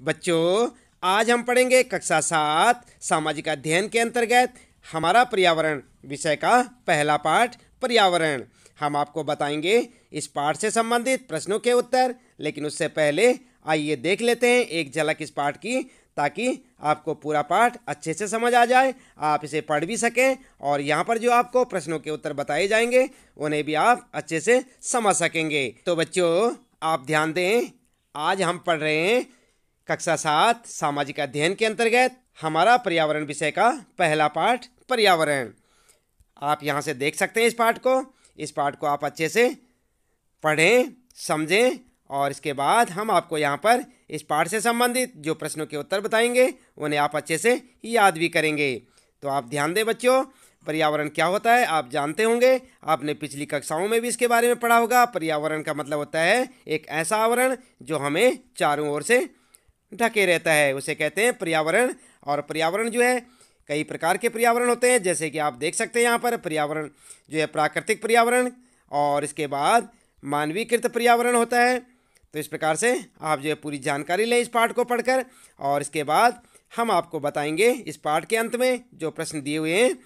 बच्चों, आज हम पढ़ेंगे कक्षा 7 सामाजिक अध्ययन के अंतर्गत हमारा पर्यावरण विषय का पहला पाठ पर्यावरण। हम आपको बताएंगे इस पाठ से संबंधित प्रश्नों के उत्तर, लेकिन उससे पहले आइए देख लेते हैं एक झलक इस पाठ की, ताकि आपको पूरा पाठ अच्छे से समझ आ जाए, आप इसे पढ़ भी सकें और यहाँ पर जो आपको प्रश्नों के उत्तर बताए जाएंगे उन्हें भी आप अच्छे से समझ सकेंगे। तो बच्चों, आप ध्यान दें, आज हम पढ़ रहे हैं कक्षा 7 सामाजिक अध्ययन के अंतर्गत हमारा पर्यावरण विषय का पहला पाठ पर्यावरण। आप यहाँ से देख सकते हैं इस पाठ को आप अच्छे से पढ़ें, समझें और इसके बाद हम आपको यहाँ पर इस पाठ से संबंधित जो प्रश्नों के उत्तर बताएंगे उन्हें आप अच्छे से याद भी करेंगे। तो आप ध्यान दें बच्चों, पर्यावरण क्या होता है आप जानते होंगे, आपने पिछली कक्षाओं में भी इसके बारे में पढ़ा होगा। पर्यावरण का मतलब होता है एक ऐसा आवरण जो हमें चारों ओर से ढके रहता है, उसे कहते हैं पर्यावरण। और पर्यावरण जो है कई प्रकार के पर्यावरण होते हैं, जैसे कि आप देख सकते हैं यहाँ पर पर्यावरण जो है प्राकृतिक पर्यावरण और इसके बाद मानवीकृत पर्यावरण होता है। तो इस प्रकार से आप जो है पूरी जानकारी लें इस पाठ को पढ़कर, और इसके बाद हम आपको बताएंगे इस पाठ के अंत में जो प्रश्न दिए हुए हैं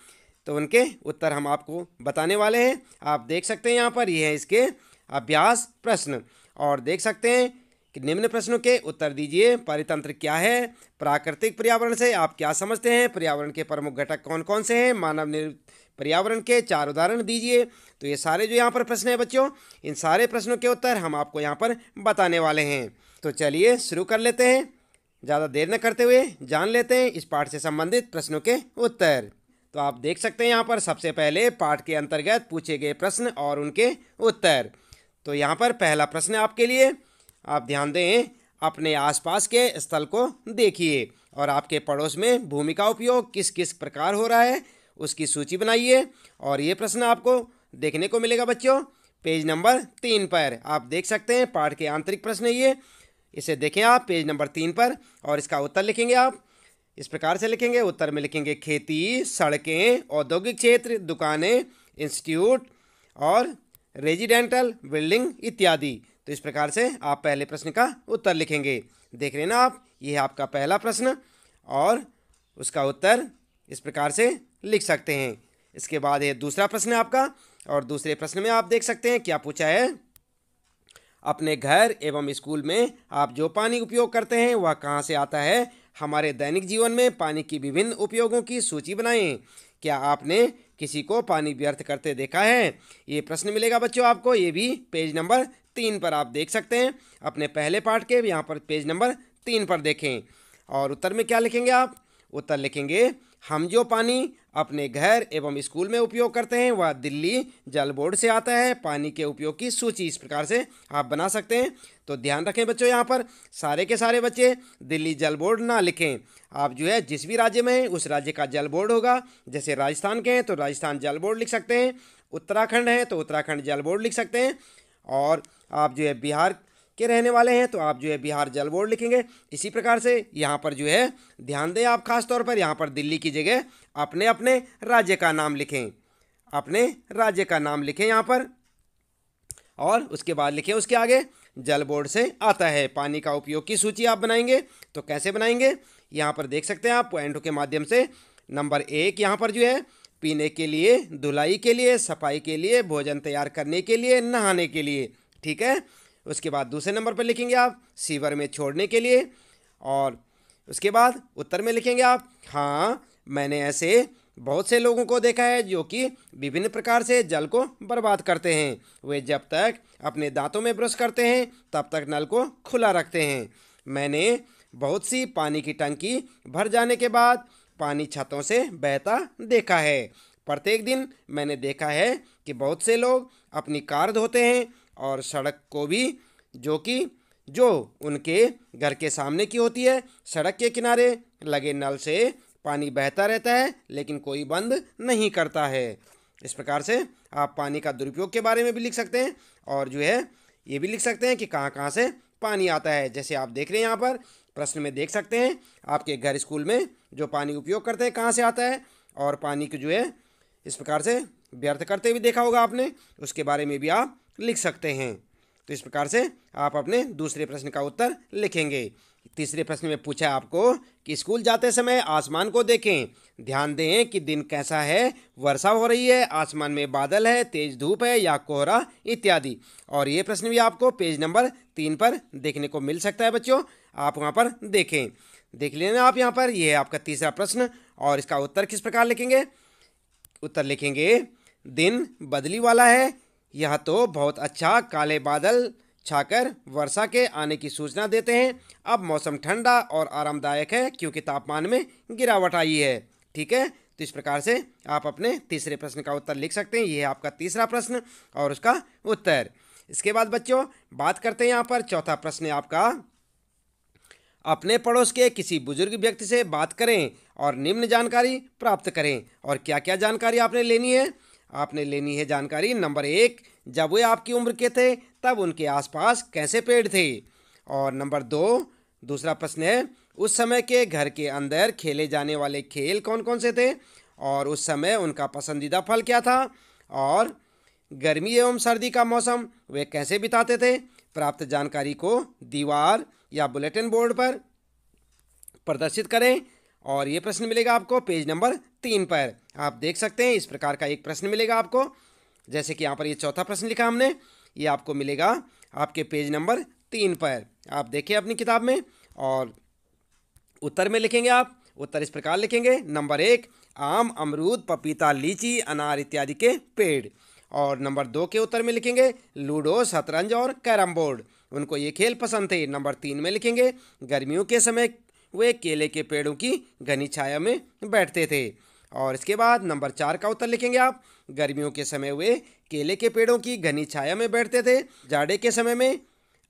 तो उनके उत्तर हम आपको बताने वाले हैं। आप देख सकते हैं यहाँ पर ये है इसके अभ्यास प्रश्न, और देख सकते हैं कि निम्न प्रश्नों के उत्तर दीजिए। परितंत्र क्या है? प्राकृतिक पर्यावरण से आप क्या समझते हैं? पर्यावरण के प्रमुख घटक कौन कौन से हैं? मानव निर्मित पर्यावरण के 4 उदाहरण दीजिए। तो ये सारे जो यहाँ पर प्रश्न हैं बच्चों, इन सारे प्रश्नों के उत्तर हम आपको यहाँ पर बताने वाले हैं। तो चलिए शुरू कर लेते हैं, ज़्यादा देर न करते हुए जान लेते हैं इस पाठ से संबंधित प्रश्नों के उत्तर। तो आप देख सकते हैं यहाँ पर सबसे पहले पाठ के अंतर्गत पूछे गए प्रश्न और उनके उत्तर। तो यहाँ पर पहला प्रश्न आपके लिए, आप ध्यान दें, अपने आसपास के स्थल को देखिए और आपके पड़ोस में भूमि का उपयोग किस किस प्रकार हो रहा है उसकी सूची बनाइए। और ये प्रश्न आपको देखने को मिलेगा बच्चों पेज नंबर 3 पर। आप देख सकते हैं पाठ के आंतरिक प्रश्न ये, इसे देखें आप पेज नंबर 3 पर, और इसका उत्तर लिखेंगे आप इस प्रकार से लिखेंगे। उत्तर में लिखेंगे खेती, सड़कें, औद्योगिक क्षेत्र, दुकानें, इंस्टीट्यूट और रेजिडेंटल बिल्डिंग इत्यादि। तो इस प्रकार से आप पहले प्रश्न का उत्तर लिखेंगे। देख रहे हैं ना आप, ये है आपका पहला प्रश्न और उसका उत्तर इस प्रकार से लिख सकते हैं। इसके बाद ये दूसरा प्रश्न है आपका, और दूसरे प्रश्न में आप देख सकते हैं क्या पूछा है। अपने घर एवं स्कूल में आप जो पानी उपयोग करते हैं वह कहाँ से आता है? हमारे दैनिक जीवन में पानी की विभिन्न उपयोगों की सूची बनाएं। क्या आपने किसी को पानी व्यर्थ करते देखा है? ये प्रश्न मिलेगा बच्चों आपको, ये भी पेज नंबर 3 पर आप देख सकते हैं। अपने पहले पाठ के यहाँ पर पेज नंबर 3 पर देखें। और उत्तर में क्या लिखेंगे आप? उत्तर लिखेंगे हम जो पानी अपने घर एवं स्कूल में उपयोग करते हैं वह दिल्ली जल बोर्ड से आता है। पानी के उपयोग की सूची इस प्रकार से आप बना सकते हैं। तो ध्यान रखें बच्चों, यहाँ पर सारे के सारे बच्चे दिल्ली जल बोर्ड ना लिखें। आप जो है जिस भी राज्य में हैं उस राज्य का जल बोर्ड होगा। जैसे राजस्थान के हैं तो राजस्थान जल बोर्ड लिख सकते हैं, उत्तराखंड है तो उत्तराखंड जल बोर्ड लिख सकते हैं, और आप जो है बिहार के रहने वाले हैं तो आप जो है बिहार जल बोर्ड लिखेंगे। इसी प्रकार से यहाँ पर जो है ध्यान दें आप, खास तौर पर यहाँ पर दिल्ली की जगह अपने अपने राज्य का नाम लिखें, अपने राज्य का नाम लिखें यहाँ पर, और उसके बाद लिखें उसके आगे जल बोर्ड से आता है। पानी का उपयोग की सूची आप बनाएंगे तो कैसे बनाएंगे? यहाँ पर देख सकते हैं आप पॉइंटों के माध्यम से। नंबर 1 यहाँ पर जो है पीने के लिए, धुलाई के लिए, सफाई के लिए, भोजन तैयार करने के लिए, नहाने के लिए, ठीक है। उसके बाद दूसरे नंबर पर लिखेंगे आप सीवर में छोड़ने के लिए, और उसके बाद उत्तर में लिखेंगे आप हाँ, मैंने ऐसे बहुत से लोगों को देखा है जो कि विभिन्न प्रकार से जल को बर्बाद करते हैं। वे जब तक अपने दांतों में ब्रश करते हैं तब तक नल को खुला रखते हैं। मैंने बहुत सी पानी की टंकी भर जाने के बाद पानी छतों से बहता देखा है। प्रत्येक दिन मैंने देखा है कि बहुत से लोग अपनी कार धोते हैं और सड़क को भी, जो उनके घर के सामने की होती है। सड़क के किनारे लगे नल से पानी बहता रहता है लेकिन कोई बंद नहीं करता है। इस प्रकार से आप पानी का दुरुपयोग के बारे में भी लिख सकते हैं, और जो है ये भी लिख सकते हैं कि कहाँ कहाँ से पानी आता है। जैसे आप देख रहे हैं यहाँ पर प्रश्न में देख सकते हैं आपके घर स्कूल में जो पानी उपयोग करते हैं कहाँ से आता है, और पानी को जो है इस प्रकार से व्यर्थ करते भी देखा होगा आपने, उसके बारे में भी आप लिख सकते हैं। तो इस प्रकार से आप अपने दूसरे प्रश्न का उत्तर लिखेंगे। तीसरे प्रश्न में पूछा है आपको कि स्कूल जाते समय आसमान को देखें, ध्यान दें कि दिन कैसा है, वर्षा हो रही है, आसमान में बादल है, तेज धूप है या कोहरा इत्यादि। और ये प्रश्न भी आपको पेज नंबर 3 पर देखने को मिल सकता है बच्चों, आप वहाँ पर देखें, देख लेना आप यहाँ पर। यह है आपका तीसरा प्रश्न और इसका उत्तर किस प्रकार लिखेंगे? उत्तर लिखेंगे, दिन बदली वाला है, यह तो बहुत अच्छा, काले बादल छाकर वर्षा के आने की सूचना देते हैं। अब मौसम ठंडा और आरामदायक है क्योंकि तापमान में गिरावट आई है। ठीक है, तो इस प्रकार से आप अपने तीसरे प्रश्न का उत्तर लिख सकते हैं। यह है आपका तीसरा प्रश्न और उसका उत्तर। इसके बाद बच्चों बात करते हैं यहाँ पर चौथा प्रश्न है आपका, अपने पड़ोस के किसी बुजुर्ग व्यक्ति से बात करें और निम्न जानकारी प्राप्त करें। और क्या क्या जानकारी आपने लेनी है? आपने लेनी है जानकारी नंबर 1, जब वे आपकी उम्र के थे तब उनके आसपास कैसे पेड़ थे। और नंबर 2, दूसरा प्रश्न है, उस समय के घर के अंदर खेले जाने वाले खेल कौन कौन से थे और उस समय उनका पसंदीदा फल क्या था। और गर्मी एवं सर्दी का मौसम वे कैसे बिताते थे। प्राप्त जानकारी को दीवार या बुलेटिन बोर्ड पर प्रदर्शित करें। और ये प्रश्न मिलेगा आपको पेज नंबर 3 पर, आप देख सकते हैं। इस प्रकार का एक प्रश्न मिलेगा आपको, जैसे कि यहाँ पर ये चौथा प्रश्न लिखा हमने, ये आपको मिलेगा आपके पेज नंबर 3 पर, आप देखिए अपनी किताब में। और उत्तर में लिखेंगे आप, उत्तर इस प्रकार लिखेंगे, नंबर 1, आम, अमरूद, पपीता, लीची, अनार इत्यादि के पेड़। और नंबर 2 के उत्तर में लिखेंगे लूडो, शतरंज और कैरम बोर्ड, उनको ये खेल पसंद थे। नंबर 3 में लिखेंगे गर्मियों के समय वे केले के पेड़ों की घनी छाया में बैठते थे। और इसके बाद नंबर 4 का उत्तर लिखेंगे आप, गर्मियों के समय वे केले के पेड़ों की घनी छाया में बैठते थे। जाड़े के समय में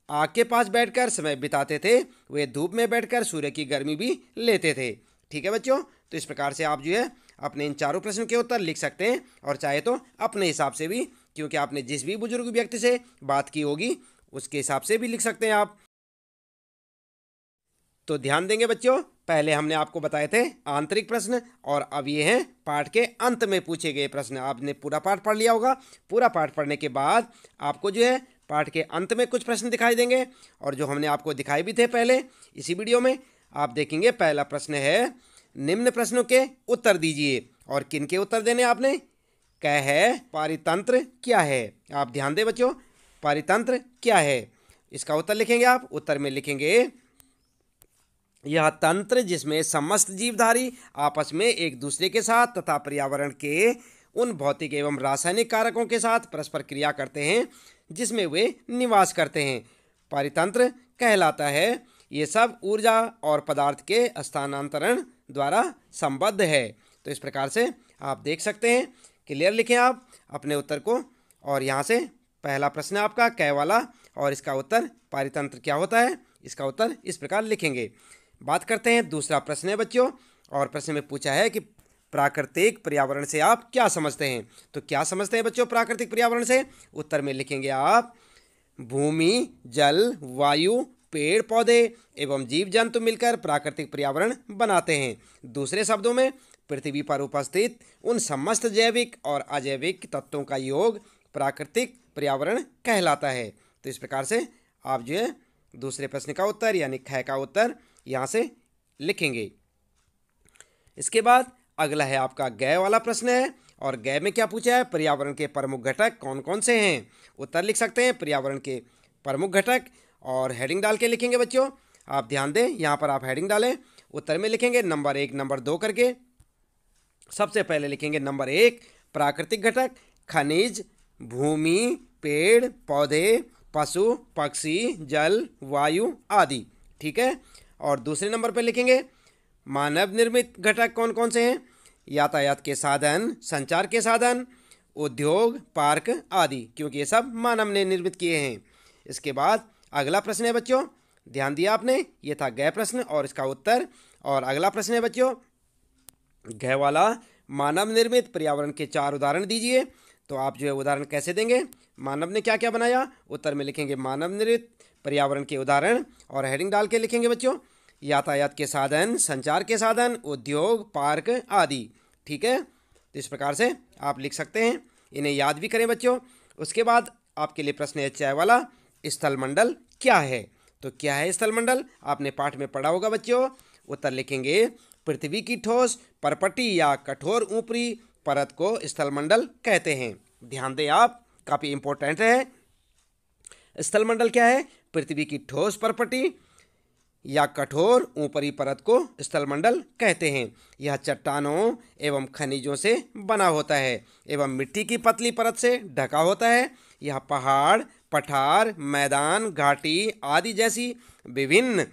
आग के पास बैठकर समय बिताते थे, वे धूप में बैठकर सूर्य की गर्मी भी लेते थे। ठीक है बच्चों, तो इस प्रकार से आप जो है अपने इन चारों प्रश्नों के उत्तर लिख सकते हैं और चाहे तो अपने हिसाब से भी, क्योंकि आपने जिस भी बुजुर्ग व्यक्ति से बात की होगी उसके हिसाब से भी लिख सकते हैं आप। तो ध्यान देंगे बच्चों, पहले हमने आपको बताए थे आंतरिक प्रश्न और अब ये हैं पाठ के अंत में पूछे गए प्रश्न। आपने पूरा पाठ पढ़ लिया होगा, पूरा पाठ पढ़ने के बाद आपको जो है पाठ के अंत में कुछ प्रश्न दिखाई देंगे और जो हमने आपको दिखाए भी थे पहले इसी वीडियो में। आप देखेंगे पहला प्रश्न है, निम्न प्रश्नों के उत्तर दीजिए। और किन के उत्तर देने आपने? क्या है पारितंत्र क्या है? आप ध्यान दें बच्चों, पारितंत्र क्या है इसका उत्तर लिखेंगे आप। उत्तर में लिखेंगे, यह तंत्र जिसमें समस्त जीवधारी आपस में एक दूसरे के साथ तथा पर्यावरण के उन भौतिक एवं रासायनिक कारकों के साथ परस्पर क्रिया करते हैं जिसमें वे निवास करते हैं, पारितंत्र कहलाता है। ये सब ऊर्जा और पदार्थ के स्थानांतरण द्वारा संबद्ध है। तो इस प्रकार से आप देख सकते हैं, क्लियर लिखें आप अपने उत्तर को। और यहाँ से पहला प्रश्न आपका कै वाला और इसका उत्तर पारितंत्र क्या होता है, इसका उत्तर इस प्रकार लिखेंगे। बात करते हैं दूसरा प्रश्न है बच्चों, और प्रश्न में पूछा है कि प्राकृतिक पर्यावरण से आप क्या समझते हैं। तो क्या समझते हैं बच्चों प्राकृतिक पर्यावरण से? उत्तर में लिखेंगे आप, भूमि, जल, वायु, पेड़ पौधे एवं जीव जंतु मिलकर प्राकृतिक पर्यावरण बनाते हैं। दूसरे शब्दों में पृथ्वी पर उपस्थित उन समस्त जैविक और अजैविक तत्वों का योग प्राकृतिक पर्यावरण कहलाता है। तो इस प्रकार से आप जो है दूसरे प्रश्न का उत्तर यानी ख का उत्तर यहाँ से लिखेंगे। इसके बाद अगला है आपका गै वाला प्रश्न है, और गै में क्या पूछा है, पर्यावरण के प्रमुख घटक कौन कौन से हैं। उत्तर लिख सकते हैं पर्यावरण के प्रमुख घटक और हेडिंग डाल के लिखेंगे बच्चों। आप ध्यान दें, यहाँ पर आप हेडिंग डालें, उत्तर में लिखेंगे नंबर 1 नंबर 2 करके। सबसे पहले लिखेंगे नंबर 1 प्राकृतिक घटक, खनिज, भूमि, पेड़ पौधे, पशु पक्षी, जल, वायु आदि। ठीक है, और दूसरे नंबर पर लिखेंगे मानव निर्मित घटक कौन कौन से हैं, यातायात के साधन, संचार के साधन, उद्योग, पार्क आदि, क्योंकि ये सब मानव ने निर्मित किए हैं। इसके बाद अगला प्रश्न है बच्चों, ध्यान दिया आपने, ये था गै प्रश्न और इसका उत्तर। और अगला प्रश्न है बच्चों गै वाला, मानव निर्मित पर्यावरण के 4 उदाहरण दीजिए। तो आप जो है उदाहरण कैसे देंगे, मानव ने क्या क्या बनाया। उत्तर में लिखेंगे मानव निर्मित पर्यावरण के उदाहरण और हेडिंग डाल के लिखेंगे बच्चों यातायात के साधन, संचार के साधन, उद्योग, पार्क आदि। ठीक है, तो इस प्रकार से आप लिख सकते हैं, इन्हें याद भी करें बच्चों। उसके बाद आपके लिए प्रश्न है 6 वाला, स्थल मंडल क्या है। तो क्या है स्थलमंडल? आपने पाठ में पढ़ा होगा बच्चों। उत्तर लिखेंगे पृथ्वी की ठोस परपटी या कठोर ऊपरी परत को स्थलमंडल कहते हैं। ध्यान दें आप, काफी इंपॉर्टेंट है। स्थलमंडल क्या है? पृथ्वी की ठोस परपटी या कठोर ऊपरी परत को स्थलमंडल कहते हैं। यह चट्टानों एवं खनिजों से बना होता है एवं मिट्टी की पतली परत से ढका होता है। यह पहाड़, पठार, मैदान, घाटी आदि जैसी विभिन्न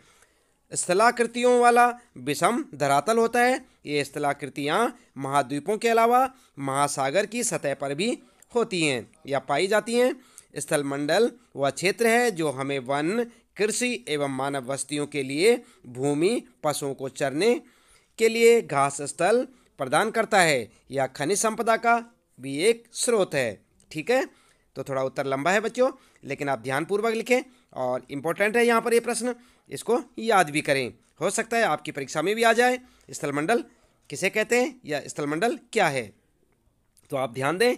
स्थलाकृतियों वाला विषम धरातल होता है। ये स्थलाकृतियाँ महाद्वीपों के अलावा महासागर की सतह पर भी होती हैं या पाई जाती हैं। स्थलमंडल वह क्षेत्र है जो हमें वन, कृषि एवं मानव बस्तियों के लिए भूमि, पशुओं को चरने के लिए घास स्थल प्रदान करता है। यह खनिज संपदा का भी एक स्रोत है। ठीक है, तो थोड़ा उत्तर लंबा है बच्चों, लेकिन आप ध्यानपूर्वक लिखें और इम्पोर्टेंट है यहाँ पर ये प्रश्न, इसको याद भी करें। हो सकता है आपकी परीक्षा में भी आ जाए। स्थलमंडल किसे कहते हैं या स्थलमंडल क्या है, तो आप ध्यान दें।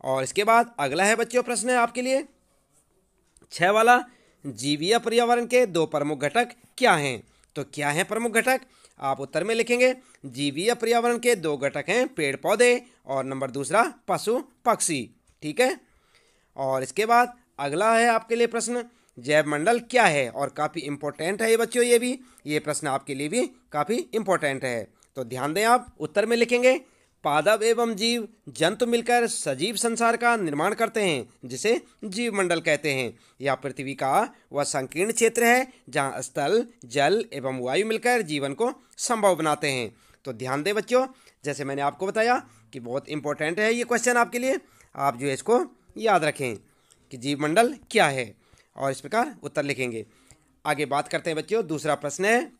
और इसके बाद अगला है बच्चों प्रश्न है आपके लिए 6 वाला, जीवीय पर्यावरण के 2 प्रमुख घटक क्या हैं? तो क्या हैं प्रमुख घटक? आप उत्तर में लिखेंगे जीवीय पर्यावरण के 2 घटक हैं पेड़ पौधे और नंबर दूसरा पशु पक्षी। ठीक है, और इसके बाद अगला है आपके लिए प्रश्न जैव मंडल क्या है? और काफ़ी इंपॉर्टेंट है ये बच्चों, ये प्रश्न आपके लिए भी काफ़ी इंपॉर्टेंट है। तो ध्यान दें आप, उत्तर में लिखेंगे पादप एवं जीव जंतु मिलकर सजीव संसार का निर्माण करते हैं जिसे जीव मंडल कहते हैं। यह पृथ्वी का वह संकीर्ण क्षेत्र है जहाँ स्थल, जल एवं वायु मिलकर जीवन को संभव बनाते हैं। तो ध्यान दें बच्चों, जैसे मैंने आपको बताया कि बहुत इंपॉर्टेंट है ये क्वेश्चन आपके लिए, आप जो है इसको याद रखें कि जीव मंडल क्या है और इस प्रकार उत्तर लिखेंगे। आगे बात करते हैं बच्चों, दूसरा प्रश्न है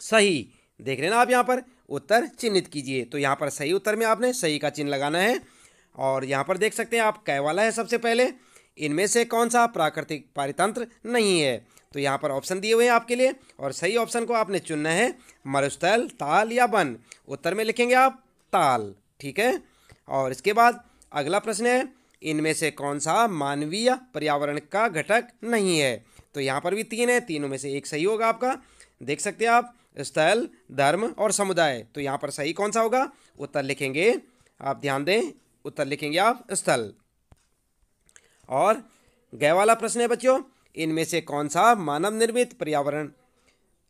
सही। देख रहे ना आप, यहाँ पर उत्तर चिन्हित कीजिए। तो यहाँ पर सही उत्तर में आपने सही का चिन्ह लगाना है। और यहाँ पर देख सकते हैं आप कै वाला है सबसे पहले, इनमें से कौन सा प्राकृतिक पारितंत्र नहीं है? तो यहाँ पर ऑप्शन दिए हुए हैं आपके लिए और सही ऑप्शन को आपने चुनना है, मरुस्थल, ताल या वन। उत्तर में लिखेंगे आप ताल। ठीक है, और इसके बाद अगला प्रश्न है इनमें से कौन सा मानवीय पर्यावरण का घटक नहीं है? तो यहाँ पर भी 3 है, तीनों में से एक सही होगा आपका। देख सकते हैं आप स्थल, धर्म और समुदाय। तो यहाँ पर सही कौन सा होगा? उत्तर लिखेंगे, आप ध्यान दें, उत्तर लिखेंगे आप स्थल। और गै वाला प्रश्न है बच्चों इनमें से कौन सा मानव निर्मित पर्यावरण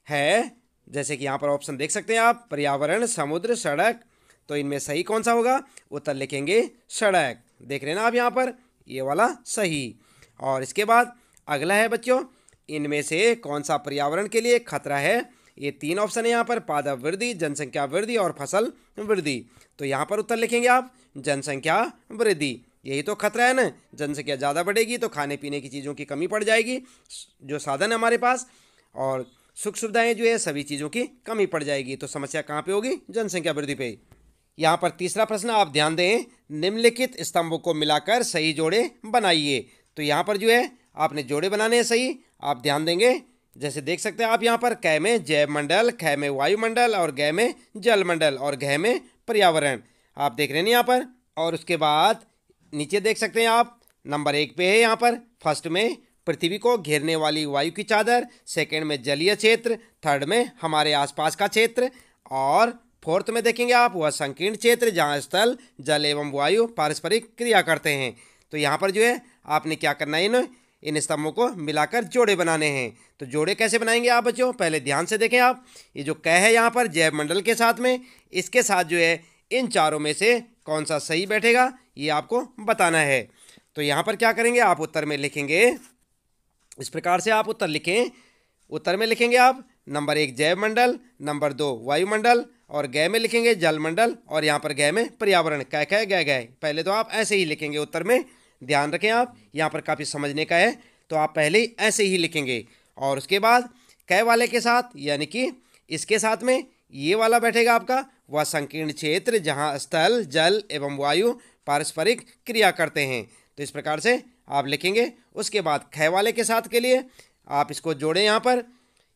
है? जैसे कि यहाँ पर ऑप्शन देख सकते हैं आप, पर्यावरण, समुद्र, सड़क। तो इनमें सही कौन सा होगा? उत्तर लिखेंगे सड़क। देख रहे हैं ना आप यहाँ पर, ये वाला सही। और इसके बाद अगला है बच्चों इनमें से कौन सा पर्यावरण के लिए खतरा है? ये 3 ऑप्शन है यहाँ पर, पादप वृद्धि, जनसंख्या वृद्धि और फसल वृद्धि। तो यहाँ पर उत्तर लिखेंगे आप जनसंख्या वृद्धि। यही तो खतरा है ना, जनसंख्या ज़्यादा बढ़ेगी तो खाने पीने की चीज़ों की कमी पड़ जाएगी, जो साधन है हमारे पास और सुख सुविधाएं जो है सभी चीज़ों की कमी पड़ जाएगी। तो समस्या कहाँ पे होगी? जनसंख्या वृद्धि पे। यहाँ पर तीसरा प्रश्न आप ध्यान दें, निम्नलिखित स्तंभों को मिलाकर सही जोड़े बनाइए। तो यहाँ पर जो है आपने जोड़े बनाने हैं सही, आप ध्यान देंगे। जैसे देख सकते हैं आप यहाँ पर कै में जैव मंडल, ख में वायुमंडल और गै में जल मंडल और घ में पर्यावरण। आप देख रहे हैं यहाँ पर। और उसके बाद नीचे देख सकते हैं आप नंबर 1 पे है यहाँ पर, फर्स्ट में पृथ्वी को घेरने वाली वायु की चादर, सेकंड में जलीय क्षेत्र, थर्ड में हमारे आसपास का क्षेत्र और फोर्थ में देखेंगे आप वह संकीर्ण क्षेत्र जहाँ स्थल, जल एवं वायु पारस्परिक क्रिया करते हैं। तो यहाँ पर जो है आपने क्या करना है, इन स्तंभों को मिलाकर जोड़े बनाने हैं। तो जोड़े कैसे बनाएंगे आप बच्चों? पहले ध्यान से देखें आप, ये जो क है यहाँ पर जैव मंडल के साथ में, इसके साथ जो है इन चारों में से कौन सा सही बैठेगा ये आपको बताना है। तो यहाँ पर क्या करेंगे आप उत्तर में लिखेंगे, इस प्रकार से आप उत्तर लिखें। उत्तर में लिखेंगे आप नंबर 1 जैव मंडल, नंबर 2 वायुमंडल और गै में लिखेंगे जल मंडल और यहाँ पर गै में पर्यावरण। कै कै गै गै, पहले तो आप ऐसे ही लिखेंगे उत्तर में। ध्यान रखें आप, यहाँ पर काफ़ी समझने का है, तो आप पहले ही ऐसे ही लिखेंगे। और उसके बाद कै वाले के साथ यानी कि इसके साथ में ये वाला बैठेगा आपका वह संकीर्ण क्षेत्र जहाँ स्थल, जल एवं वायु पारस्परिक क्रिया करते हैं। तो इस प्रकार से आप लिखेंगे। उसके बाद ख वाले के साथ के लिए आप इसको जोड़ें यहाँ पर,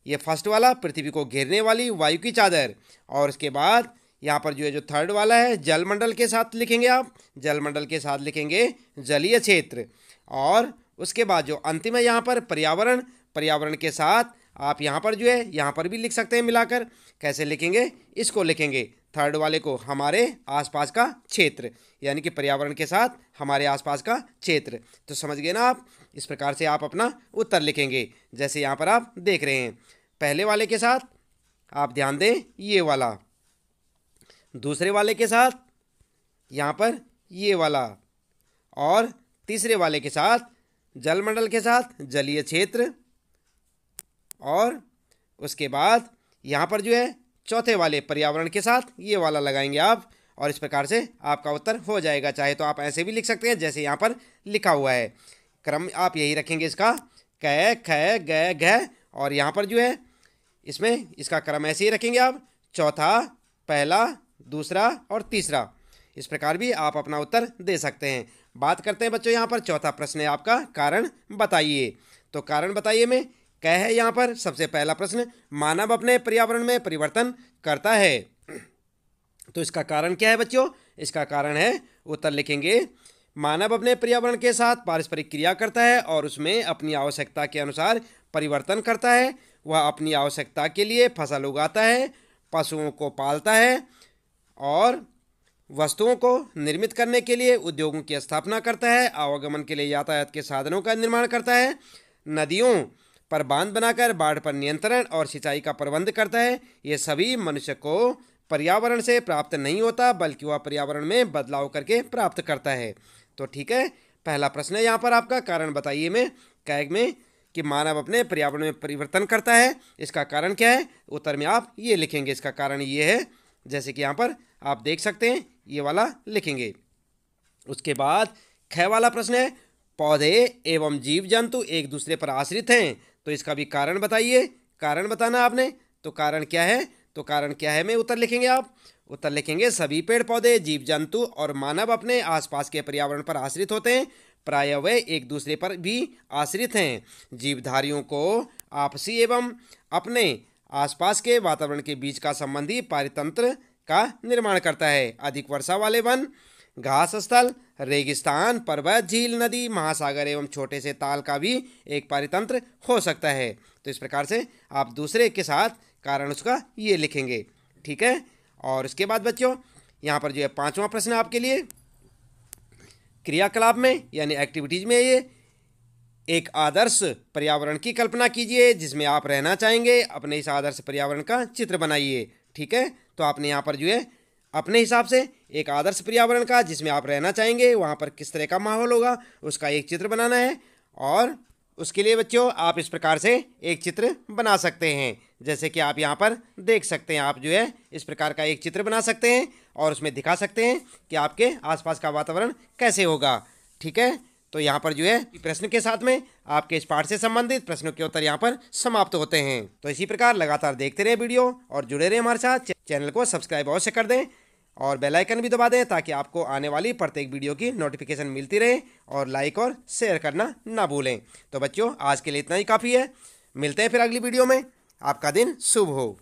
ये फर्स्ट वाला पृथ्वी को घेरने वाली वायु की चादर। और उसके बाद यहाँ पर जो है जो थर्ड वाला है जल मंडल के साथ लिखेंगे आप, जल मंडल के साथ लिखेंगे जलीय क्षेत्र। और उसके बाद जो अंतिम है यहाँ पर पर्यावरण, पर्यावरण के साथ आप यहाँ पर जो है यहाँ पर भी लिख सकते हैं मिलाकर। कैसे लिखेंगे? इसको लिखेंगे थर्ड वाले को, हमारे आसपास का क्षेत्र, यानी कि पर्यावरण के साथ हमारे आसपास का क्षेत्र। तो समझ गए ना आप? इस प्रकार से आप अपना उत्तर लिखेंगे जैसे यहाँ पर आप देख रहे हैं। पहले वाले के साथ आप ध्यान दें ये वाला, दूसरे वाले के साथ यहाँ पर ये वाला, और तीसरे वाले के साथ जलमंडल के साथ जलीय क्षेत्र, और उसके बाद यहाँ पर जो है चौथे वाले पर्यावरण के साथ ये वाला लगाएंगे आप, और इस प्रकार से आपका उत्तर हो जाएगा। चाहे तो आप ऐसे भी लिख सकते हैं जैसे यहाँ पर लिखा हुआ है। क्रम आप यही रखेंगे इसका, क ख ग घ, और यहाँ पर जो है इसमें इसका क्रम ऐसे ही रखेंगे आप, चौथा, पहला, दूसरा और तीसरा। इस प्रकार भी आप अपना उत्तर दे सकते हैं। बात करते हैं बच्चों, यहाँ पर चौथा प्रश्न है आपका, कारण बताइए। तो कारण बताइए में क्या है यहाँ पर? सबसे पहला प्रश्न, मानव अपने पर्यावरण में परिवर्तन करता है। तो इसका कारण क्या है बच्चों? इसका कारण है, उत्तर लिखेंगे, मानव अपने पर्यावरण के साथ पारस्परिक क्रिया करता है और उसमें अपनी आवश्यकता के अनुसार परिवर्तन करता है। वह अपनी आवश्यकता के लिए फसल उगाता है, पशुओं को पालता है और वस्तुओं को निर्मित करने के लिए उद्योगों की स्थापना करता है, आवागमन के लिए यातायात के साधनों का निर्माण करता है, नदियों पर बांध बनाकर बाढ़ पर नियंत्रण और सिंचाई का प्रबंध करता है। ये सभी मनुष्य को पर्यावरण से प्राप्त नहीं होता, बल्कि वह पर्यावरण में बदलाव करके प्राप्त करता है। तो ठीक है, पहला प्रश्न है यहाँ पर आपका, कारण बताइए में कैग में कि मानव अपने पर्यावरण में परिवर्तन करता है। इसका कारण क्या है? उत्तर में आप ये लिखेंगे, इसका कारण ये है, जैसे कि यहाँ पर आप देख सकते हैं ये वाला लिखेंगे। उसके बाद ख वाला प्रश्न है, पौधे एवं जीव जंतु एक दूसरे पर आश्रित हैं, तो इसका भी कारण बताइए। कारण बताना आपने, तो कारण क्या है? तो कारण क्या है में उत्तर लिखेंगे आप। उत्तर लिखेंगे, सभी पेड़ पौधे, जीव जंतु और मानव अपने आसपास के पर्यावरण पर आश्रित होते हैं, प्रायः वे एक दूसरे पर भी आश्रित हैं। जीवधारियों को आपसी एवं अपने आसपास के वातावरण के बीच का संबंधी पारितंत्र का निर्माण करता है। अधिक वर्षा वाले वन, घास स्थल, रेगिस्तान, पर्वत, झील, नदी, महासागर एवं छोटे से ताल का भी एक पारितंत्र हो सकता है। तो इस प्रकार से आप दूसरे के साथ कारण उसका ये लिखेंगे, ठीक है। और उसके बाद बच्चों यहाँ पर जो है पांचवा प्रश्न आपके लिए, क्रियाकलाप में यानी एक्टिविटीज में ये एक आदर्श पर्यावरण की कल्पना कीजिए जिसमें आप रहना चाहेंगे। अपने इस आदर्श पर्यावरण का चित्र बनाइए, ठीक है। तो आपने यहाँ पर जो है अपने हिसाब से एक आदर्श पर्यावरण का जिसमें आप रहना चाहेंगे, वहाँ पर किस तरह का माहौल होगा उसका एक चित्र बनाना है। और उसके लिए बच्चों आप इस प्रकार से एक चित्र बना सकते हैं, जैसे कि आप यहाँ पर देख सकते हैं। आप जो है इस प्रकार का एक चित्र बना सकते हैं और उसमें दिखा सकते हैं कि आपके आसपास का वातावरण कैसे होगा, ठीक है। तो यहाँ पर जो है प्रश्न के साथ में आपके इस पाठ से संबंधित प्रश्नों के उत्तर यहाँ पर समाप्त होते हैं। तो इसी प्रकार लगातार देखते रहे वीडियो और जुड़े रहे हमारे साथ। चैनल को सब्सक्राइब अवश्य कर दें और बेल आइकन भी दबा दें ताकि आपको आने वाली प्रत्येक वीडियो की नोटिफिकेशन मिलती रहे, और लाइक और शेयर करना ना भूलें। तो बच्चों आज के लिए इतना ही काफ़ी है, मिलते हैं फिर अगली वीडियो में। आपका दिन शुभ हो।